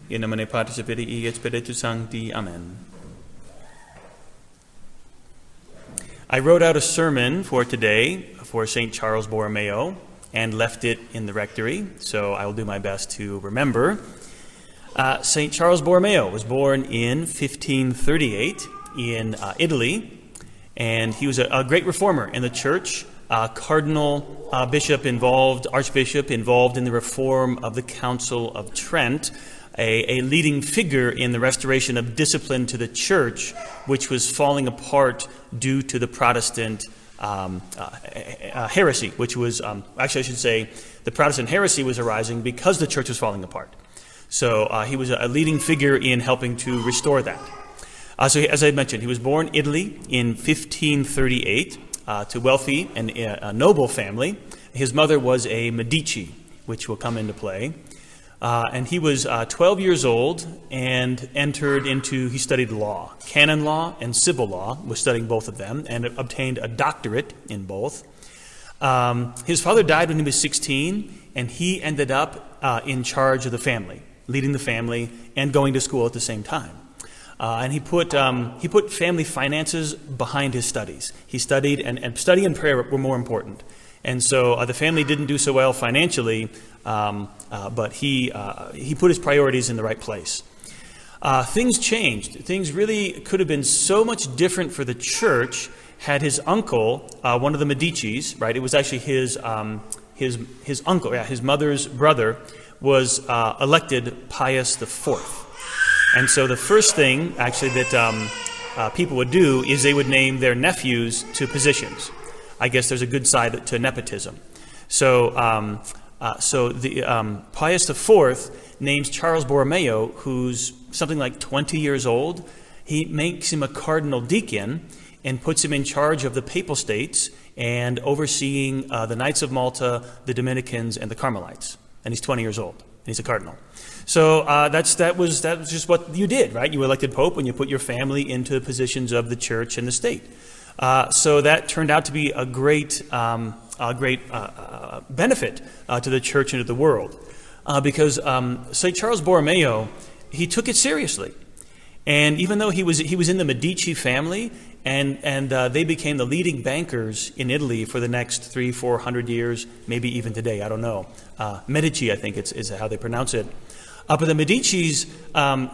In nomine Patris et Filii et Spiritus Sancti. Amen. I wrote out a sermon for today for Saint Charles Borromeo and left it in the rectory, so I will do my best to remember. Saint Charles Borromeo was born in 1538 in Italy, and he was a great reformer in the church, cardinal, bishop involved, archbishop involved in the reform of the Council of Trent, a leading figure in the restoration of discipline to the church, which was falling apart due to the Protestant heresy, which was, actually I should say, the Protestant heresy was arising because the church was falling apart. So he was a leading figure in helping to restore that. So as I mentioned, he was born in Italy in 1538 to wealthy and a noble family. His mother was a Medici, which will come into play. And he was 12 years old and he studied law, canon law and civil law, was studying both of them, and obtained a doctorate in both. His father died when he was 16, and he ended up in charge of the family, leading the family and going to school at the same time. And he put family finances behind his studies. He studied, and study and prayer were more important. And so the family didn't do so well financially, but he put his priorities in the right place. Things changed. Things really could have been so much different for the church had his uncle, one of the Medicis, right? It was actually his uncle, his mother's brother, was elected Pius IV. And so the first thing, actually, that people would do is they would name their nephews to positions. I guess there's a good side to nepotism. So Pius IV names Charles Borromeo, who's something like 20 years old. He makes him a cardinal deacon and puts him in charge of the papal states and overseeing the Knights of Malta, the Dominicans, and the Carmelites. And he's 20 years old, and he's a cardinal. So that was just what you did, right? You elected pope when you put your family into positions of the church and the state. So that turned out to be a great benefit to the church and to the world, because Saint Charles Borromeo, he took it seriously, and even though he was in the Medici family, and they became the leading bankers in Italy for the next 300-400 years, maybe even today, I don't know. Medici, I think is how they pronounce it. But the Medicis,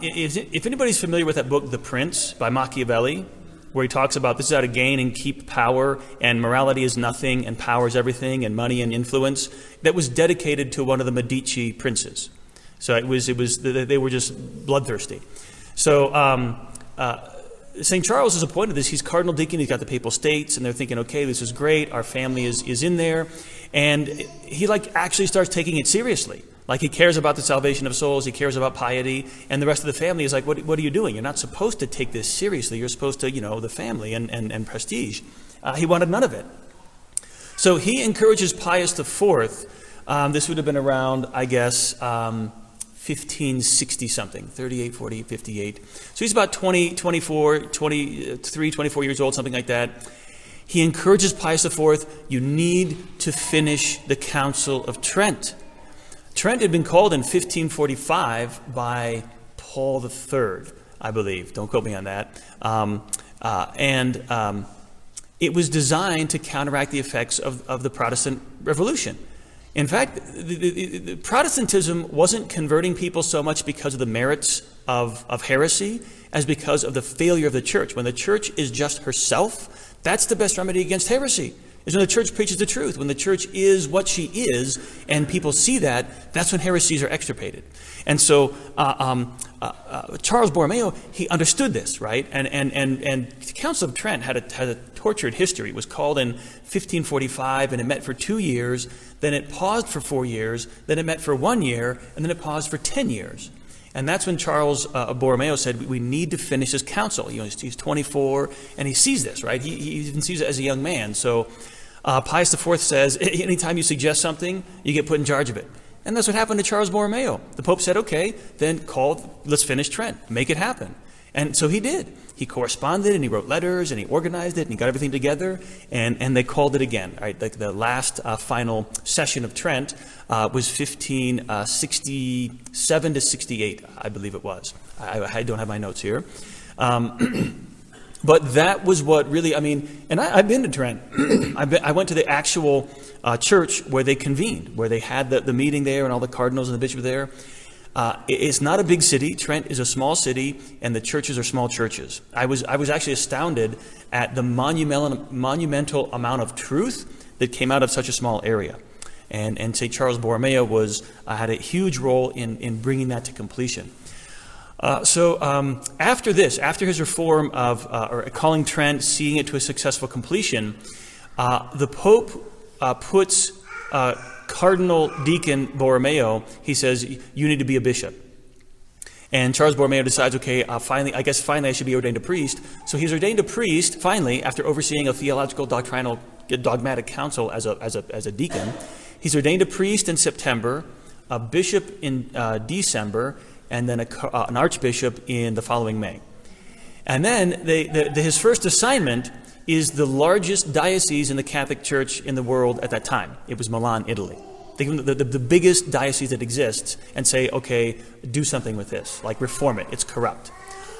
if anybody's familiar with that book, The Prince by Machiavelli, where he talks about this is how to gain and keep power, and morality is nothing, and power is everything, and money and influence, that was dedicated to one of the Medici princes. So they were just bloodthirsty. So St. Charles is appointed this. He's cardinal deacon. He's got the papal states, and they're thinking, okay, this is great. Our family is in there, and he actually starts taking it seriously. Like, he cares about the salvation of souls, he cares about piety, and the rest of the family is like, what are you doing? You're not supposed to take this seriously. You're supposed to, the family and prestige. He wanted none of it. So he encourages Pius IV. This would have been around, I guess, 1560-something, 38, 40, 58. So he's about 24 years old, something like that. He encourages Pius IV, you need to finish the Council of Trent. Trent had been called in 1545 by Paul III, I believe. Don't quote me on that. It was designed to counteract the effects of the Protestant Revolution. In fact, the Protestantism wasn't converting people so much because of the merits of heresy as because of the failure of the church. When the church is just herself, that's the best remedy against heresy. Is when the church preaches the truth. When the church is what she is, and people see that, that's when heresies are extirpated. And so Charles Borromeo, he understood this, right? And the Council of Trent had a tortured history. It was called in 1545, and it met for 2 years. Then it paused for 4 years. Then it met for 1 year, and then it paused for 10 years. And that's when Charles Borromeo said, we need to finish this council. He's 24, and he sees this, right? He even sees it as a young man. So Pius IV says, anytime you suggest something, you get put in charge of it. And that's what happened to Charles Borromeo. The Pope said, okay, then let's finish Trent, make it happen. And so he did. He corresponded and he wrote letters and he organized it and he got everything together and they called it again. Right? The last final session of Trent was 1567 to 68, I believe it was. I don't have my notes here. But that was what really, and I've been to Trent. I went to the actual church where they convened, where they had the meeting there and all the cardinals and the bishop there. It's not a big city. Trent is a small city, and the churches are small churches. I was actually astounded at the monumental amount of truth that came out of such a small area. And Saint Charles Borromeo had a huge role in bringing that to completion. So after his reform of or calling Trent, seeing it to a successful completion, the Pope puts Cardinal Deacon Borromeo, he says, you need to be a bishop. And Charles Borromeo decides, okay, finally I should be ordained a priest. So he's ordained a priest, finally, after overseeing a theological dogmatic council as a deacon. He's ordained a priest in September, a bishop in December, and then an archbishop in the following May. And then his first assignment is the largest diocese in the Catholic Church in the world at that time. It was Milan, Italy. They give him the biggest diocese that exists and say, okay, do something with this, like reform it, it's corrupt.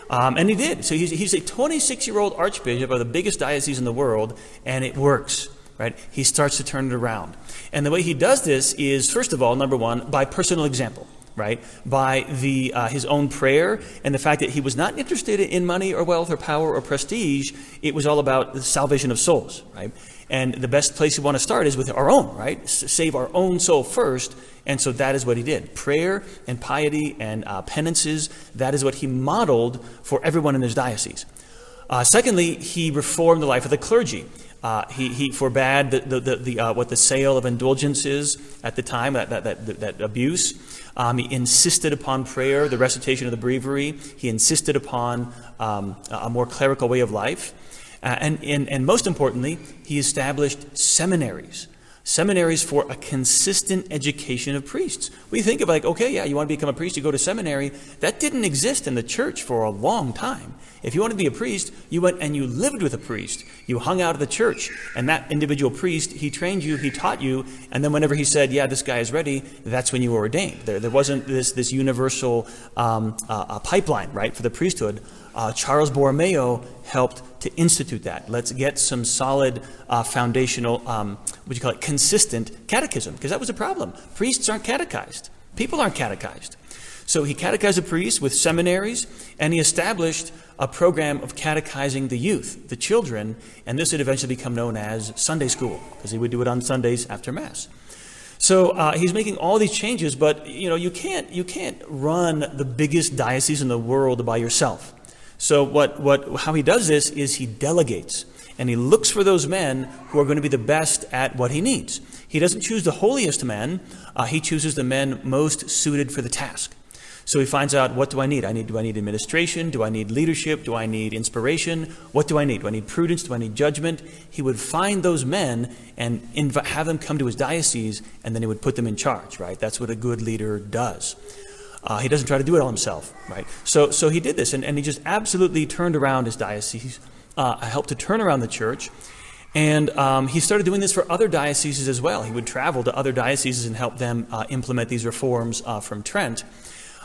And he did. So he's a 26-year-old archbishop of the biggest diocese in the world, and it works. Right? He starts to turn it around. And the way he does this is, first of all, number one, by personal example. Right, by his own prayer and the fact that he was not interested in money or wealth or power or prestige. It was all about the salvation of souls, right? And the best place we want to start is with our own, right? Save our own soul first. And so that is what he did. Prayer and piety and penances, that is what he modeled for everyone in his diocese. Secondly, he reformed the life of the clergy. He forbade the sale of indulgences at the time, that abuse. He insisted upon prayer, the recitation of the breviary. He insisted upon a more clerical way of life. And most importantly, he established seminaries. Seminaries for a consistent education of priests. We think of okay, yeah, you want to become a priest, you go to seminary. That didn't exist in the church for a long time. If you wanted to be a priest, you went and you lived with a priest. You hung out at the church, and that individual priest, he trained you, he taught you, and then whenever he said, yeah, this guy is ready, that's when you were ordained. There wasn't this universal pipeline, right, for the priesthood. Charles Borromeo helped to institute that. Let's get some solid foundational, consistent catechism, because that was a problem. Priests aren't catechized. People aren't catechized. So he catechized the priests with seminaries, and he established a program of catechizing the youth, the children, and this would eventually become known as Sunday school, because he would do it on Sundays after Mass. So he's making all these changes, but you can't run the biggest diocese in the world by yourself. So how he does this is he delegates, and he looks for those men who are going to be the best at what he needs. He doesn't choose the holiest men, he chooses the men most suited for the task. So he finds out, what do I need? Do I need administration? Do I need leadership? Do I need inspiration? What do I need? Do I need prudence? Do I need judgment? He would find those men and have them come to his diocese, and then he would put them in charge, right? That's what a good leader does. He doesn't try to do it all himself, right? So he did this, and he just absolutely turned around his diocese, helped to turn around the church. And he started doing this for other dioceses as well. He would travel to other dioceses and help them implement these reforms from Trent.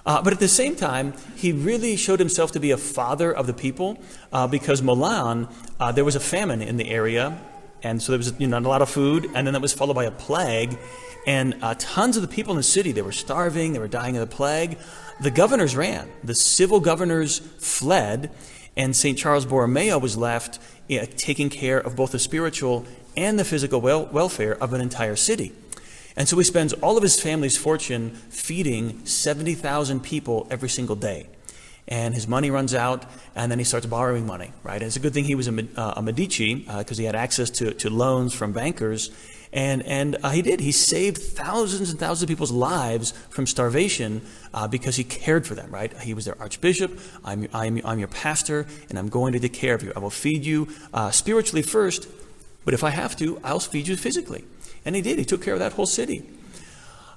But at the same time, he really showed himself to be a father of the people because Milan, there was a famine in the area. And so there was not a lot of food. And then that was followed by a plague. And tons of the people in the city, they were starving. They were dying of the plague. The governors ran. The civil governors fled. And St. Charles Borromeo was left taking care of both the spiritual and the physical welfare of an entire city. And so he spends all of his family's fortune feeding 70,000 people every single day. And his money runs out, and then he starts borrowing money, right? And it's a good thing he was a Medici, because he had access to loans from bankers. And he did. He saved thousands and thousands of people's lives from starvation because he cared for them, right? He was their archbishop. I'm your pastor, and I'm going to take care of you. I will feed you spiritually first, but if I have to, I'll feed you physically. And he did. He took care of that whole city.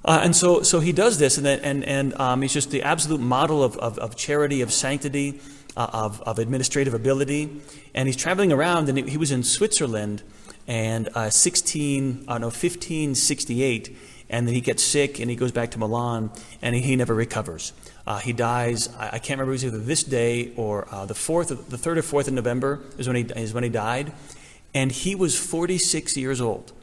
And so he does this, and he's just the absolute model of charity, of sanctity. of administrative ability. And he's traveling around, and he was in Switzerland, and 1568, and then he gets sick, and he goes back to Milan, and he never recovers. He dies. I can't remember, it was either this day or the 3rd or 4th of November is when he died, and he was 46 years old.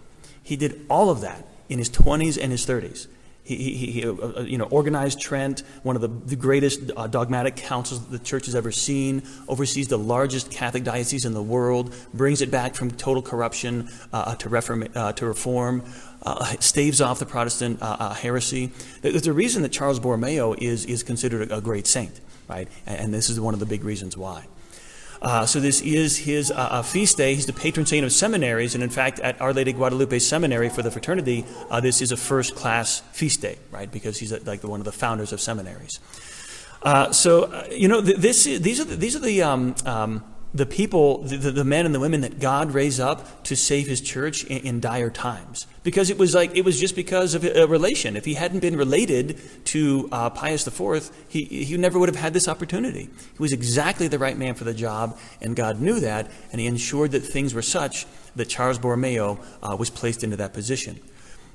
He did all of that in his 20s and his 30s. He organized Trent, one of the greatest dogmatic councils the church has ever seen, oversees the largest Catholic diocese in the world, brings it back from total corruption to reform, staves off the Protestant heresy. There's a reason that Charles Borromeo is considered a great saint, right? And this is one of the big reasons why. So this is his feast day. He's the patron saint of seminaries, and in fact, at Our Lady Guadalupe Seminary for the fraternity, this is a first-class feast day, right? Because he's like one of the founders of seminaries. These are the people, the men and the women that God raised up to save his church in dire times. Because it was just because of a relation. If he hadn't been related to Pius IV, he never would have had this opportunity. He was exactly the right man for the job, and God knew that, and he ensured that things were such that Charles Borromeo was placed into that position.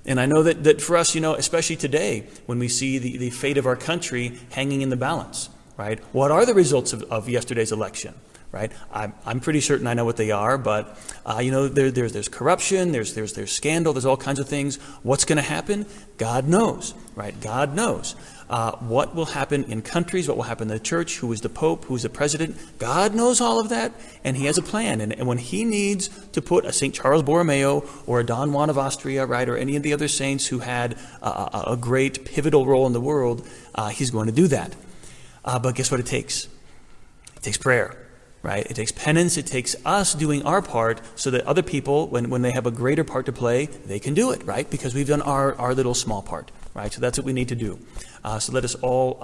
And I know that for us, especially today, when we see the fate of our country hanging in the balance, right? What are the results of yesterday's election? Right, I'm pretty certain I know what they are, but there's corruption, there's scandal, there's all kinds of things. What's going to happen? God knows, right? God knows what will happen in countries, what will happen in the church, who is the Pope, who is the president. God knows all of that, and he has a plan. And when he needs to put a Saint Charles Borromeo or a Don Juan of Austria, right, or any of the other saints who had a great pivotal role in the world, he's going to do that. But guess what it takes? It takes prayer. Right? It takes penance. It takes us doing our part so that other people, when they have a greater part to play, they can do it, right? Because we've done our little small part, right? So that's what we need to do. So let us all,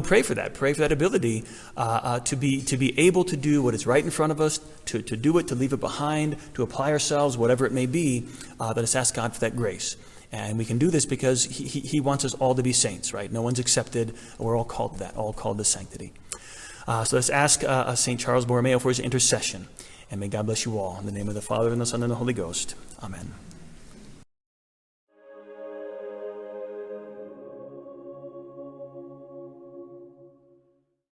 pray for that. Pray for that ability to be able to do what is right in front of us, to do it, to leave it behind, to apply ourselves, whatever it may be. Let us ask God for that grace. And we can do this because he wants us all to be saints, right? No one's accepted. We're all called to that, all called to sanctity. So let's ask St. Charles Borromeo for his intercession. And may God bless you all. In the name of the Father, and the Son, and the Holy Ghost. Amen.